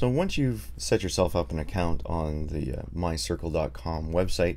So once you've set yourself up an account on the mycircle.com website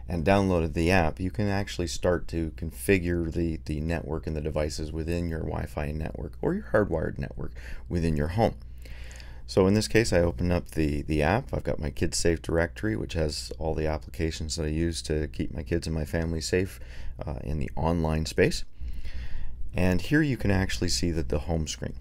and downloaded the app, you can actually start to configure the network and the devices within your Wi-Fi network or your hardwired network within your home. So in this case, I open up the app. I've got my Kids Safe directory, which has all the applications that I use to keep my kids and my family safe in the online space. And here you can actually see the home screen.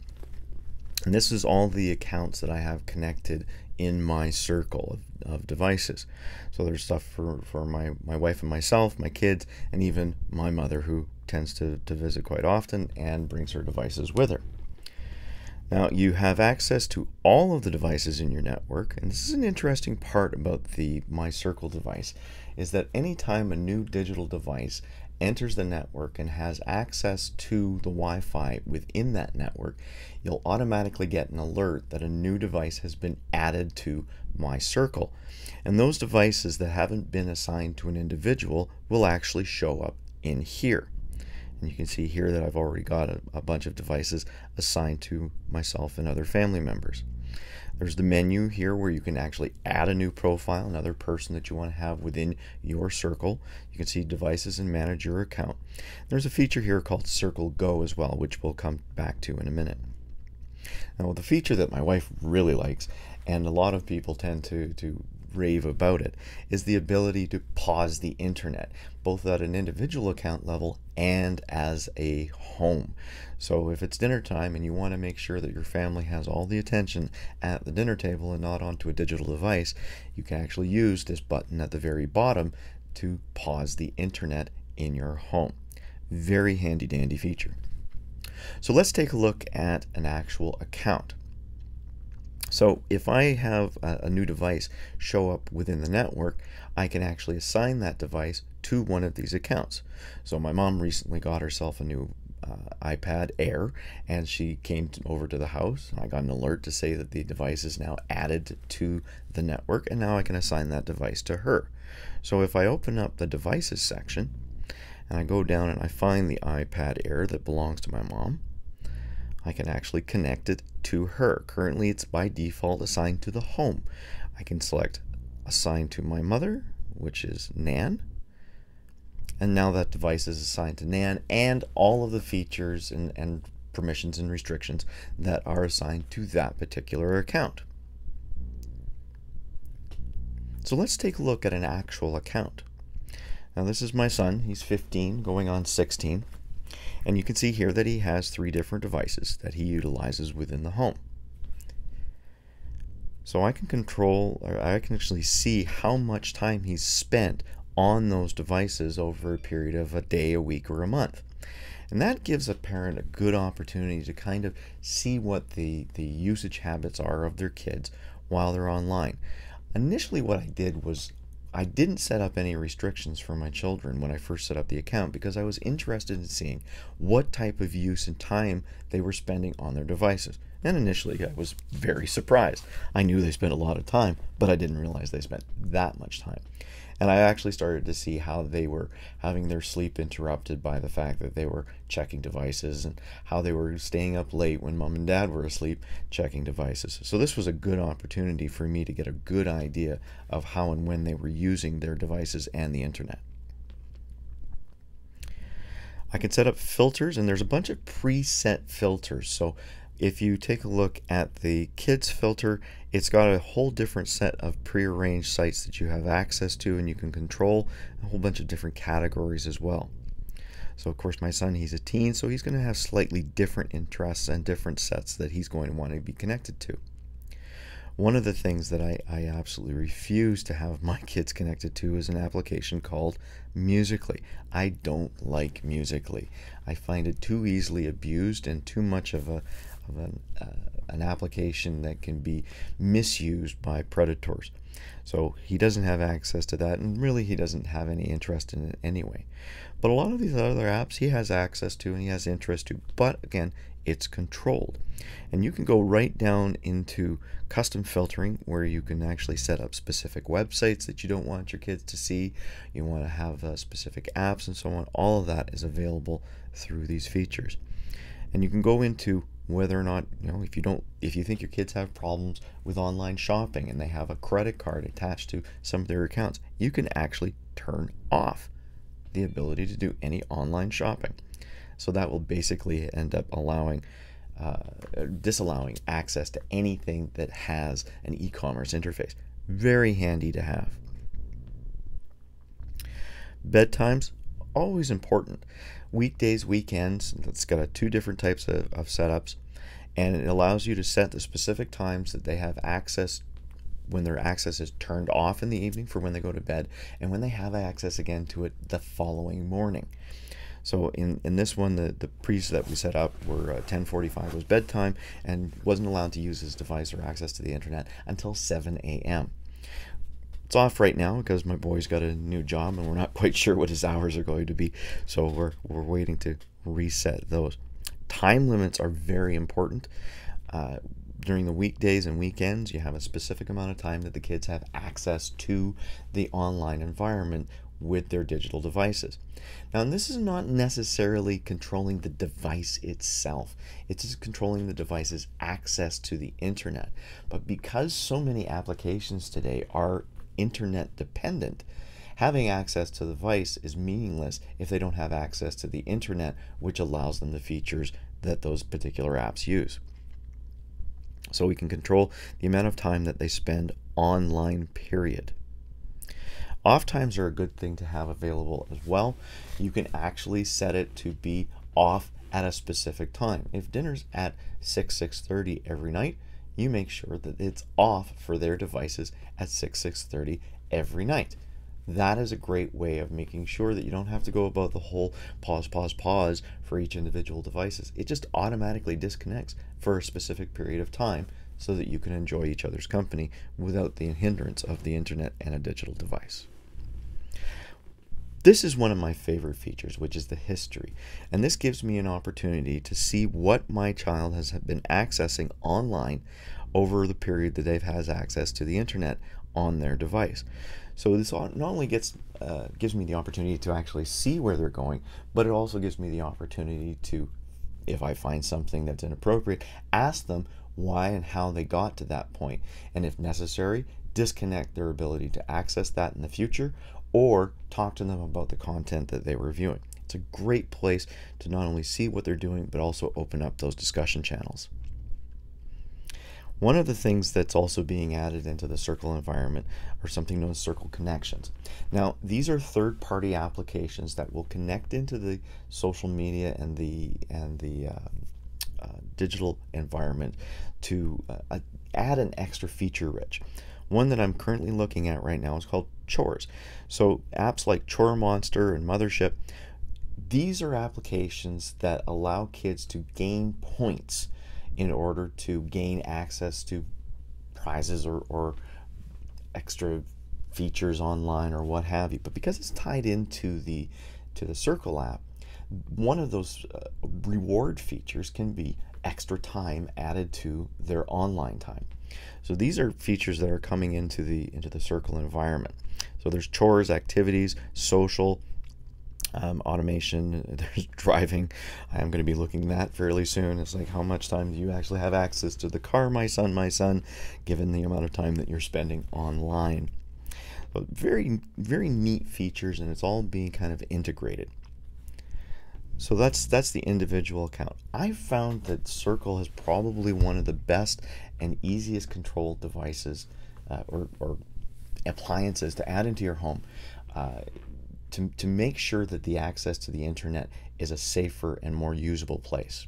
And this is all the accounts that I have connected in my circle of devices. So there's stuff for my wife and myself, my kids, and even my mother, who tends to visit quite often and brings her devices with her. Now you have access to all of the devices in your network, and this is an interesting part about the My Circle device, is that anytime a new digital device enters the network and has access to the Wi-Fi within that network, you'll automatically get an alert that a new device has been added to My Circle. And those devices that haven't been assigned to an individual will actually show up in here. And you can see here that I've already got a bunch of devices assigned to myself and other family members. There's the menu here where you can actually add a new profile, another person that you want to have within your circle. You can see devices and manage your account. There's a feature here called Circle Go as well, which we'll come back to in a minute. Now, the feature that my wife really likes, and a lot of people tend to rave about it, is the ability to pause the internet, both at an individual account level and as a home. So if it's dinner time and you want to make sure that your family has all the attention at the dinner table and not onto a digital device, you can actually use this button at the very bottom to pause the internet in your home. Very handy dandy feature. So let's take a look at an actual account. So if I have a new device show up within the network, I can actually assign that device to one of these accounts. So my mom recently got herself a new iPad Air, and she came over to the house. I got an alert to say that the device is now added to the network, and now I can assign that device to her. So if I open up the devices section and I go down and I find the iPad Air that belongs to my mom, I can actually connect it to her. Currently it's by default assigned to the home. I can select assign to my mother, which is Nan, and now that device is assigned to Nan, and all of the features and permissions and restrictions that are assigned to that particular account. So let's take a look at an actual account. Now this is my son. He's 15 going on 16. And you can see here that he has 3 different devices that he utilizes within the home. So I can control, or I can actually see how much time he's spent on those devices over a period of a day, a week, or a month. And that gives a parent a good opportunity to kind of see what the usage habits are of their kids while they're online. Initially what I did was I didn't set up any restrictions for my children when I first set up the account, because I was interested in seeing what type of use and time they were spending on their devices. And initially I was very surprised. I knew they spent a lot of time, but I didn't realize they spent that much time. And I actually started to see how they were having their sleep interrupted by the fact that they were checking devices, and how they were staying up late when mom and dad were asleep checking devices. So this was a good opportunity for me to get a good idea of how and when they were using their devices and the internet. I can set up filters, and there's a bunch of preset filters. So if you take a look at the kids filter, it's got a whole different set of prearranged sites that you have access to, and you can control a whole bunch of different categories as well. So of course my son, he's a teen, so he's going to have slightly different interests and different sets that he's going to want to be connected to. One of the things that I absolutely refuse to have my kids connected to is an application called Musical.ly. I don't like Musical.ly. I find it too easily abused and too much of an application that can be misused by predators. So he doesn't have access to that, and really he doesn't have any interest in it anyway. But a lot of these other apps he has access to and he has interest to, but again, it's controlled. And you can go right down into custom filtering, where you can actually set up specific websites that you don't want your kids to see. You want to have specific apps and so on. All of that is available through these features. And you can go into whether or not, if you think your kids have problems with online shopping and they have a credit card attached to some of their accounts, you can actually turn off the ability to do any online shopping. So that will basically end up disallowing access to anything that has an e-commerce interface. Very handy to have. Bedtimes, always important. Weekdays, weekends, it's got two different types of setups, and it allows you to set the specific times that they have access, when their access is turned off in the evening for when they go to bed, and when they have access again to it the following morning. So in this one, the pre's that we set up were 10:45 was bedtime, and wasn't allowed to use his device or access to the internet until 7 a.m. It's off right now because my boy's got a new job and we're not quite sure what his hours are going to be, so we're waiting to reset those. Time limits are very important. During the weekdays and weekends, you have a specific amount of time that the kids have access to the online environment with their digital devices. Now, this is not necessarily controlling the device itself. It's just controlling the device's access to the internet. But because so many applications today are internet dependent, having access to the device is meaningless if they don't have access to the internet, which allows them the features that those particular apps use. So we can control the amount of time that they spend online, period. Off times are a good thing to have available as well. You can actually set it to be off at a specific time. If dinner's at 6:30 every night, you make sure that it's off for their devices at 6:30 every night. That is a great way of making sure that you don't have to go about the whole pause for each individual devices. It just automatically disconnects for a specific period of time so that you can enjoy each other's company without the hindrance of the internet and a digital device. This is one of my favorite features, which is the history. And this gives me an opportunity to see what my child has been accessing online over the period that they've had access to the internet on their device. So this not only gives me the opportunity to actually see where they're going, but it also gives me the opportunity to, if I find something that's inappropriate, ask them why and how they got to that point, and if necessary, disconnect their ability to access that in the future, or talk to them about the content that they were viewing. It's a great place to not only see what they're doing, but also open up those discussion channels. One of the things that's also being added into the Circle environment are something known as Circle Connections. Now, these are third-party applications that will connect into the social media and the digital environment to add an extra feature rich. One that I'm currently looking at right now is called Chores. So apps like Chore Monster and Mothership, these are applications that allow kids to gain points in order to gain access to prizes or extra features online or what have you. But because it's tied into the Circle app, one of those reward features can be extra time added to their online time. So these are features that are coming into the Circle environment. So there's chores, activities, social, automation, there's driving. I'm going to be looking at that fairly soon. It's like, how much time do you actually have access to the car, my son, given the amount of time that you're spending online. But very, very neat features, and it's all being kind of integrated. So that's the individual account. I found that Circle is probably one of the best and easiest control devices or appliances to add into your home to make sure that the access to the internet is a safer and more usable place.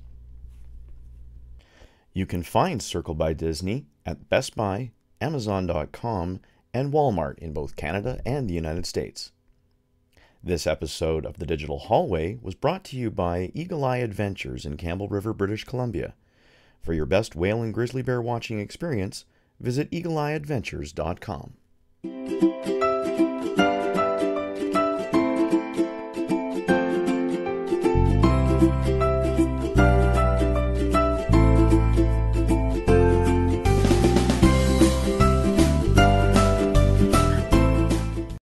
You can find Circle by Disney at Best Buy, Amazon.com, and Walmart in both Canada and the United States. This episode of The Digital Hallway was brought to you by Eagle Eye Adventures in Campbell River, British Columbia. For your best whale and grizzly bear watching experience, visit eagleeyeadventures.com.